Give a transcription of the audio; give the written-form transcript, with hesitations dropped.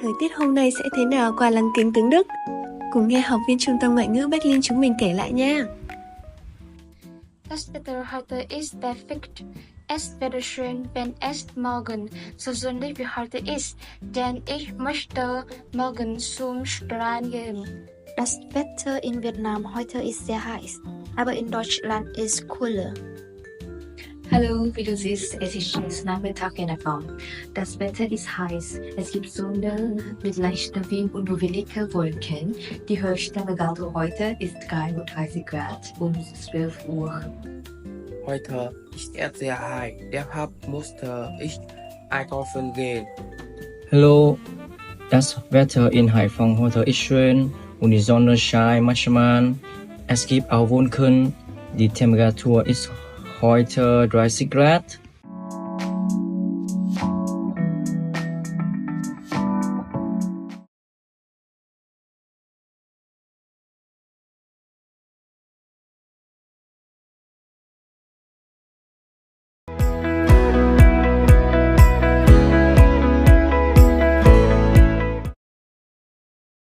Thời tiết hôm nay sẽ thế nào qua lăng kính tiếng Đức? Cùng nghe học viên Trung tâm Ngoại ngữ Berlin chúng mình kể lại nha. Das Wetter heute ist perfekt. Es wird schön, wenn es morgen so sonnig wie heute ist, denn ich möchte morgen zum Strand gehen. Das Wetter in Vietnam heute ist sehr heiß, aber in Deutschland ist cooler. Hallo, wie du siehst, es ist jetzt Nachmittag in der Farm. Das Wetter ist heiß, es gibt Sonne mit leichtem Wind und wenige Wolken. Die höchste Temperatur heute ist 33 Grad um 12 Uhr. Heute ist es sehr heiß, deshalb musste ich einkaufen gehen. Hallo, das Wetter in Haiphong heute ist schön und die Sonne scheint manchmal. Es gibt auch Wolken. Die Temperatur ist heute 30 Grad.